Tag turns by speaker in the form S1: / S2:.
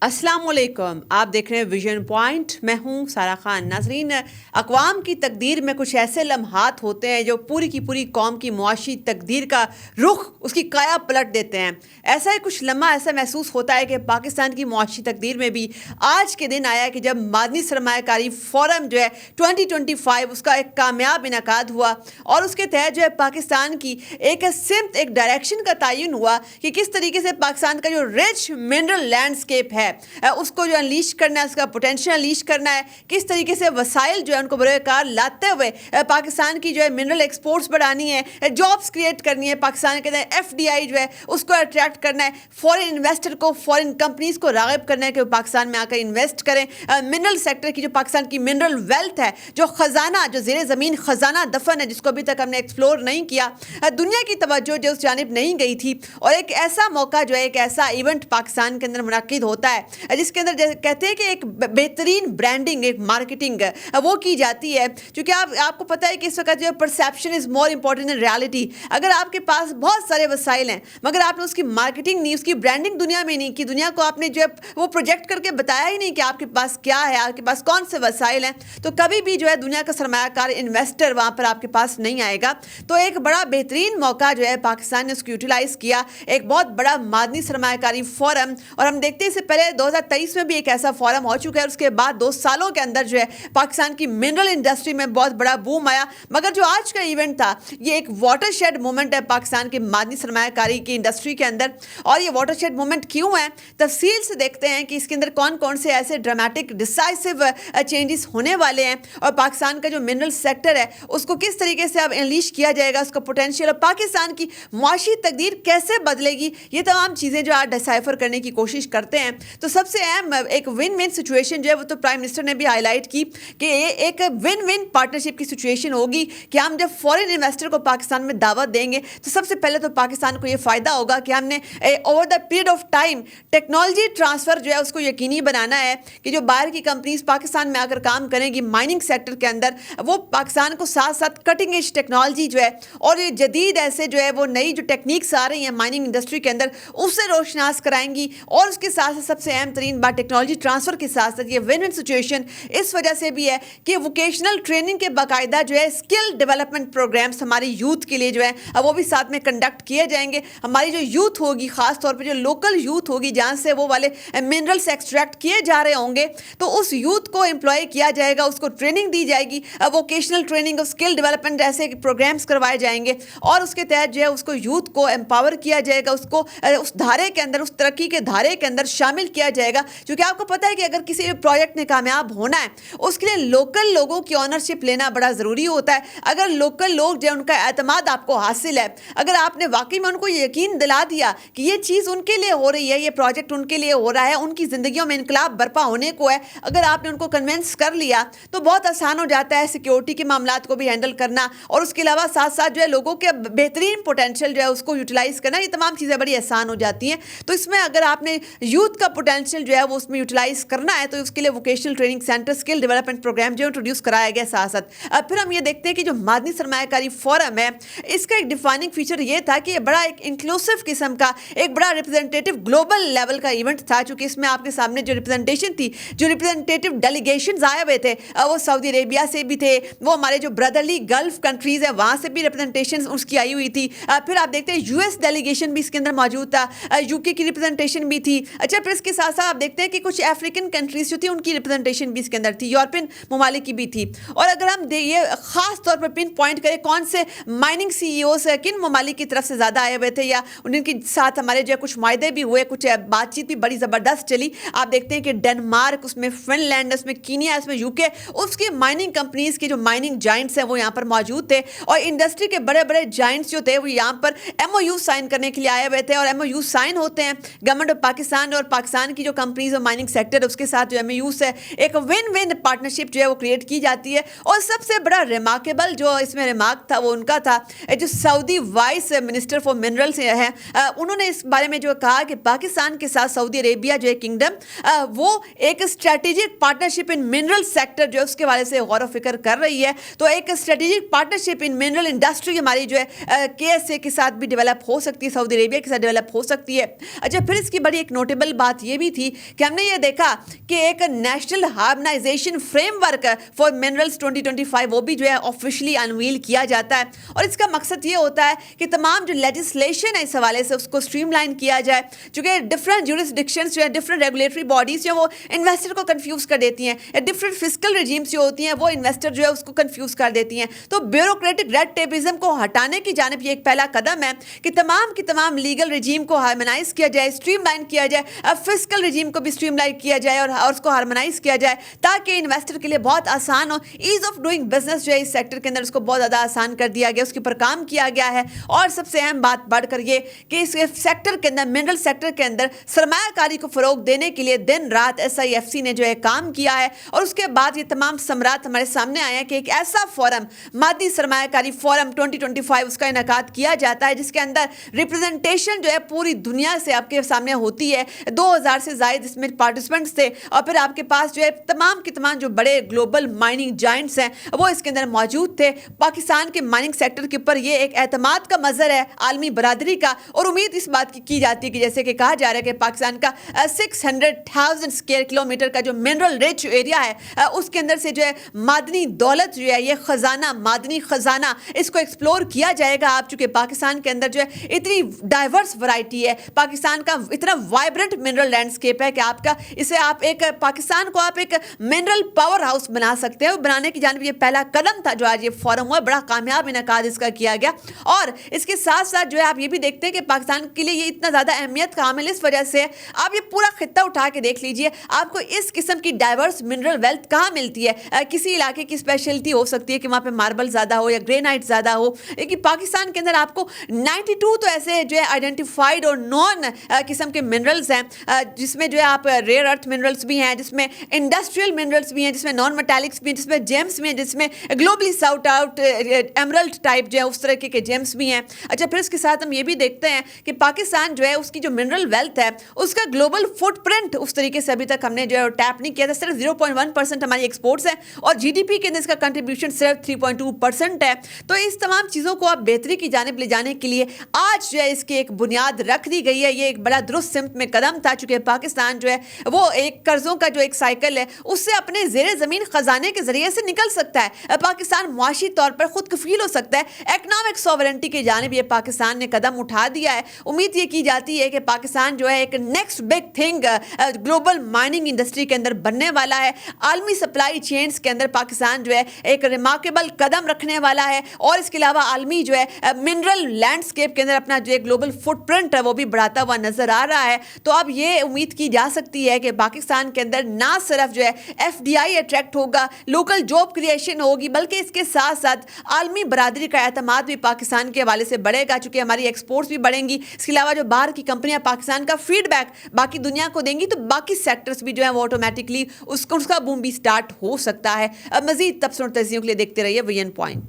S1: अस्सलाम वालेकुम, आप देख रहे हैं विजन पॉइंट। मैं हूं सारा खान। नाजरीन, अक़वाम की तकदीर में कुछ ऐसे लम्हात होते हैं जो पूरी की पूरी कौम की मुआशी तकदीर का रुख, उसकी काया पलट देते हैं। ऐसा ही कुछ लम्हा ऐसा महसूस होता है कि पाकिस्तान की मुआशी तकदीर में भी आज के दिन आया कि जब मादनी सरमायाकारी फ़ोरम जो है 2025 उसका एक कामयाब इनकाद हुआ और उसके तहत जो है पाकिस्तान की एक सिमत, एक डायरेक्शन का तयन हुआ कि किस तरीके से पाकिस्तान का जो रिच मिनरल लैंडस्केप है उसको जो अनलीश करना है, उसका पोटेंशियल अनलीश करना है, किस तरीके से वसाइल जो है उनको बरोकार लाते हुए पाकिस्तान की जो है मिनरल एक्सपोर्ट्स बढ़ानी है, जॉब्स क्रिएट करनी है, पाकिस्तान के अंदर FDI जो है उसको अट्रैक्ट करना है, फॉरेन इन्वेस्टर को, फॉरेन कंपनीज को राग़िब करना है कि वो पाकिस्तान में आकर इन्वेस्ट करें। मिनरल सेक्टर की जो पाकिस्तान की मिनरल वेल्थ है, जो ख़जाना, जो ज़ेरे ज़मीन ख़जाना दफन है, जिसको अभी तक हमने एक्सप्लोर नहीं किया, दुनिया की तवज्जो जो उस जानिब नहीं गई थी, और एक ऐसा मौका जो है, एक ऐसा इवेंट पाकिस्तान के अंदर मुनक्किद होता है जिसके अंदर कहते हैं कि एक बेहतरीन ब्रांडिंग, एक मार्केटिंग वो की जाती है। क्योंकि आपको पता है कि इस वक्त जो perception is more important in reality. अगर आपके पास बहुत सारे वसाइल हैं मगर आपने उसकी मार्केटिंग नहीं, उसकी ब्रांडिंग दुनिया में नहीं की, दुनिया को आपने जो है वो प्रोजेक्ट करके बताया ही नहीं कि आपके पास क्या है, आपके पास कौन से वसाइल हैं, तो कभी भी जो है दुनिया का सरमायाकार इन्वेस्टर वहाँ पर आपके पास नहीं आएगा। तो एक बड़ा बेहतरीन मौका जो है पाकिस्तान ने उसको यूटिलाइज़ किया, एक बहुत बड़ा मादनी सरमायाकारी फ़ोरम। और हम देखते हैं इससे पहले 2023 में भी एक ऐसा फोरम हो चुका है, उसके बाद 2 सालों के अंदर जो है पाकिस्तान की मिनरल इंडस्ट्री में बहुत बड़ा बूम आया। मगर जो आज का इवेंट था ये एक वाटरशेड मोमेंट है पाकिस्तान की मादनी सरमायाकारी की इंडस्ट्री के अंदर। और ये वाटरशेड मोमेंट क्यों है, तफसील से देखते हैं कि इसके अंदर कौन कौन से ऐसे ड्रामेटिक डिसाइसिव चेंजेस होने वाले हैं और पाकिस्तान का जो मिनरल सेक्टर है उसको किस तरीके से अब अनलीश किया जाएगा, उसका पोटेंशियल, और पाकिस्तान की मुआशी तकदीर कैसे बदलेगी, ये तमाम चीज़ें जो आज डिसाइफर करने की कोशिश करते हैं। तो सबसे अहम एक विन विन सिचुएशन जो है वो तो प्राइम मिनिस्टर ने भी हाईलाइट की कि ये एक विन विन पार्टनरशिप की सिचुएशन होगी कि हम जब फॉरेन इन्वेस्टर को पाकिस्तान में दावत देंगे तो सबसे पहले तो पाकिस्तान को ये फ़ायदा होगा कि हमने over the period of time technology transfer जो है उसको यकीनी बनाना है कि जो बाहर की कंपनीज पाकिस्तान में आकर काम करेंगी माइनिंग सेक्टर के अंदर, वो पाकिस्तान को साथ साथ कटिंग एज टेक्नोलॉजी जो है और ये जदीद ऐसे जो है वो नई जो टेक्निक्स आ रही हैं माइनिंग इंडस्ट्री के अंदर उससे रोशनास कराएंगी। और उसके साथ सबसे अहम तरीन बात टेक्नोलॉजी ट्रांसफ़र के साथ साथ ये विन विन सिचुएशन इस वजह से भी है कि वोकेशनल ट्रेनिंग के बाकायदा जो है स्किल डेवलपमेंट प्रोग्राम्स हमारी यूथ के लिए जो है वो भी साथ में कंडक्ट किए जाएंगे। हमारी जो यूथ होगी, ख़ास तौर पे जो लोकल यूथ होगी जहाँ से वो वाले मिनरल्स एक्सट्रैक्ट किए जा रहे होंगे, तो उस यूथ को एम्प्लॉय किया जाएगा, उसको ट्रेनिंग दी जाएगी, वोकेशनल ट्रेनिंग और स्किल डेवलपमेंट ऐसे प्रोग्राम्स करवाए जाएंगे और उसके तहत जो है उसको यूथ को एम्पावर किया जाएगा, उसको उस धारे के अंदर, उस तरक्की के धारे के अंदर शामिल किया जाएगा। क्योंकि आपको पता है कि अगर किसी भी प्रोजेक्ट में कामयाब होना है उसके लिए लोकल लोगों की ऑनरशिप लेना बड़ा ज़रूरी होता है। अगर लोकल लोग जो उनका एतमाद आपको हासिल है, अगर आपने वाकई में उनको यकीन दिला दिया कि ये चीज़ उनके लिए हो रही है, ये प्रोजेक्ट उनके लिए हो रहा है, उनकी ज़िंदगियों में इनकलाब बर्पा होने को है, अगर आपने उनको कन्विंस कर लिया तो बहुत आसान हो जाता है सिक्योरिटी के मामलात को भी हैंडल करना और उसके अलावा साथ साथ जो है लोगों के बेहतरीन पोटेंशियल जो है उसको यूटिलाइज़ करना, ये तमाम चीज़ें बड़ी आसान हो जाती हैं। तो इसमें अगर आपने यूथ का पोटेंशियल जो है वो उसमें यूटिलाइज़ करना है तो उसके लिए vocational training centre, skill development programme जो इंट्रोड्यूस कराया गया साथ साथ। अब फिर हम ये देखते हैं कि जो मादनी सरमायाकारी फ़ोरम है इसका एक डिफाइनिंग फीचर ये था कि ये बड़ा एक इंक्लूसिव किस्म का, एक बड़ा रिप्रेजेंटेटिव ग्लोबल लेवल का इवेंट था। चूँकि इसमें आपके सामने जो रिप्रेजेंटेशन थी, जो रिप्रेजेंटेटिव डेलीगेशंस आए हुए थे, वो सऊदी अरेबिया से भी थे, वो हमारे जो ब्रदरली गल्फ कंट्रीज़ हैं वहाँ से भी रिप्रेजेंटेशन उसकी आई हुई थी। फिर आप देखते हैं US डेलीगेशन भी इसके अंदर मौजूद था, UK की रिप्रेजेंटेशन भी थी। अच्छा, फिर इसके साथ साथ आप देखते हैं कि कुछ अफ्रीकन कंट्रीज़ जो थी उनकी रिप्रेजेंटेशन भी इसके अंदर थी, यूरोपियन ममालिक की भी थी। और अगर हम ये ख़ास तौर पर पिन पॉइंट करें कौन से माइनिंग CEOs किन ममालिक की तरफ से ज़्यादा आए हुए थे या उनके साथ हमारे जो कुछ मायदे भी हुए, कुछ बातचीत भी बड़ी ज़बरदस्त चली। आप देखते हैं कि डेनमार्क, उसमें फिनलैंड, उसमें कीनिया, उसमें UK, उसकी माइनिंग कंपनीज़ के जो माइनिंग जाइंट्स हैं वो यहाँ पर मौजूद थे और इंडस्ट्री के बड़े बड़े जाइंट्स जो थे वो यहाँ पर MOU साइन करने के लिए आए हुए थे। और MOU साइन होते हैं गवर्नमेंट ऑफ पाकिस्तान और पाकिस्तान की जो कंपनीज और माइनिंग सेक्टर है उसके साथ जो MOUs है, एक विन विन पार्टनरशिप जो है वो क्रिएट की जाती है। और सबसे बड़ा रिमार्केबल जो इसमें रिमार्क था वो उनका था, जो Saudi vice minister for minerals हैं, उन्होंने इस बारे में जो कहा कि पाकिस्तान के साथ सऊदी अरेबिया जो है किंगडम वो एक strategic partnership in mineral sector जो है उसके बारे से गौर व फिक्र कर रही है। तो एक strategic partnership in mineral industry हमारी जो है KSA के साथ भी डेवलप हो सकती है, सऊदी अरेबिया के साथ डेवलप हो सकती है। अच्छा, फिर इसकी बड़ी एक नोटेबल बात یہ بھی تھی کہ ہم نے یہ دیکھا کہ ایک national harmonisation frame work for minerals 2025 وہ بھی جو ہے آفیشلی انویل کیا جاتا ہے، اور اس کا مقصد یہ ہوتا ہے کہ تمام جو لیجسلیشن ہے اس حوالے سے اس کو اسٹریم لائن کیا جائے، چونکہ ڈفرینٹ جورسڈکشنز جو ہے ڈفرینٹ ریگولیٹری باڈیز جو وہ انویسٹر کو کنفیوز کر دیتی ہیں، ڈفرینٹ فسکل ریجیمز جو ہوتی ہیں وہ انویسٹر جو ہے اس کو کنفیوز کر دیتی ہیں. تو بیوروکریٹک ریڈ ٹیپزم کو ہٹانے کی جانب یہ ایک پہلا قدم ہے کہ تمام کی تمام لیگل رجیم کو ہارمونائز کیا جائے، اسٹریم لائن کیا جائے، فسکل رجیم کو بھی اسٹریم لائن کیا جائے اور اس کو ہارمونائز کیا جائے تاکہ انویسٹر کے لیے بہت آسان ہو. ایز آف ڈوئنگ بزنس جو ہے اس سیکٹر کے اندر اس کو بہت زیادہ آسان کر دیا گیا، اس کے اوپر کام کیا گیا ہے. اور سب سے اہم بات بڑھ کر یہ کہ اس سیکٹر کے اندر منرل سیکٹر کے اندر سرمایہ کاری کو فروغ دینے کے لیے دن رات SIFC نے جو ہے کام کیا ہے. اور اس کے بعد یہ تمام ثمرات ہمارے سامنے آئے ہیں کہ ایک ایسا فورم مادی سرمایہ کاری فورم 2025 اس کا انعقاد کیا جاتا ہے جس کے اندر ریپرزنٹیشن جو ہے پوری دنیا سے آپ کے سامنے ہوتی ہے. 2000 سے زائد اس میں پارٹیسپینٹس تھے، اور پھر آپ کے پاس جو ہے تمام کے تمام جو بڑے گلوبل مائننگ جائنٹس ہیں وہ اس کے اندر موجود تھے. پاکستان کے مائننگ سیکٹر کے اوپر یہ ایک اعتماد کا مظہر ہے عالمی برادری کا، اور امید اس بات کی جاتی ہے کہ جیسے کہ کہا جا رہا ہے کہ پاکستان کا 600,000 اسکوائر کلومیٹر کا جو منرل ریچ ایریا ہے اس کے اندر سے جو ہے معدنی دولت جو ہے یہ خزانہ معدنی خزانہ اس کو ایکسپلور کیا جائے گا. آپ چونکہ پاکستان کے اندر جو ہے اتنی ڈائیورس ورائٹی ہے، پاکستان کا اتنا وائبرنٹ منرل لینڈسکیپ ہے کہ آپ کا اسے آپ ایک پاکستان کو آپ ایک منرل پاور ہاؤس بنا سکتے ہیں. بنانے کی جانب یہ پہلا قدم تھا جو آج یہ فورم ہوا، بڑا کامیاب انعقاد اس کا کیا گیا. اور اس کے ساتھ ساتھ جو ہے آپ یہ بھی دیکھتے ہیں کہ پاکستان کے لیے یہ اتنا زیادہ اہمیت کا حامل اس وجہ سے آپ یہ پورا خطہ اٹھا کے دیکھ لیجئے، آپ کو اس قسم کی ڈائیورس منرل ویلتھ کہاں ملتی ہے. کسی علاقے کی اسپیشلٹی ہو سکتی ہے کہ وہاں پہ ماربل زیادہ ہو یا گرینائٹ زیادہ ہو، لیکن پاکستان کے اندر آپ کو 92 تو ایسے جو ہے آئیڈینٹیفائڈ اور نون قسم کے منرلز ہیں جس میں جو ہے آپ ریئر ارتھ منرلز بھی ہیں، جس میں انڈسٹریل منرلز بھی ہیں، جس میں نان میٹالکس بھی ہیں، جس میں جیمز بھی ہیں، جس میں globally sort out emerald type جو ہے اس طرح کے جیمز بھی ہیں. اچھا، پھر اس کے ساتھ ہم یہ بھی دیکھتے ہیں کہ پاکستان جو ہے اس کی جو منرل ویلتھ ہے اس کا گلوبل فٹ پرنٹ اس طریقے سے ابھی تک ہم نے جو ہے ٹیپ نہیں کیا تھا. صرف 0.1% ہماری ایکسپورٹس ہیں اور GDP کے اندر اس کا کنٹریبیوشن صرف 3.2% ہے. تو اس تمام چیزوں کو آپ بہتری کی جانب لے جانے کے لیے آج جو ہے اس کی ایک بنیاد رکھ دی گئی ہے. یہ ایک بڑا درست سمت میں قدم تھا، چونکہ پاکستان جو ہے وہ ایک قرضوں کا جو ایک سائیکل ہے اس سے اپنے زیر زمین خزانے کے ذریعے سے نکل سکتا ہے. پاکستان معاشی طور پر خود کفیل ہو سکتا ہے. اکنامک سوورنٹی کی جانب یہ پاکستان نے قدم اٹھا دیا ہے. امید یہ کی جاتی ہے کہ پاکستان جو ہے ایک next big thing global mining industry کے اندر بننے والا ہے. عالمی سپلائی چینز کے اندر پاکستان جو ہے ایک ریمارکیبل قدم رکھنے والا ہے، اور اس کے علاوہ عالمی جو ہے منرل لینڈسکیپ کے اندر اپنا جو ہے گلوبل فٹ پرنٹ ہے وہ بھی بڑھاتا ہوا نظر آ رہا ہے. تو اب یہ امید کی جا سکتی ہے کہ پاکستان کے اندر نہ صرف جو ہے FDI اٹریکٹ ہوگا، لوکل جاب کریشن ہوگی، بلکہ اس کے ساتھ ساتھ عالمی برادری کا اعتماد بھی پاکستان کے حوالے سے بڑھے گا، چونکہ ہماری ایکسپورٹس بھی بڑھیں گی. اس کے علاوہ جو باہر کی کمپنیاں پاکستان کا فیڈ بیک باقی دنیا کو دیں گی تو باقی سیکٹرز بھی جو ہیں وہ آٹومیٹکلی اس کا بوم بھی سٹارٹ ہو سکتا ہے. مزید تبصروں اور تجزیوں کے لیے دیکھتے رہیے ویژن پوائنٹ.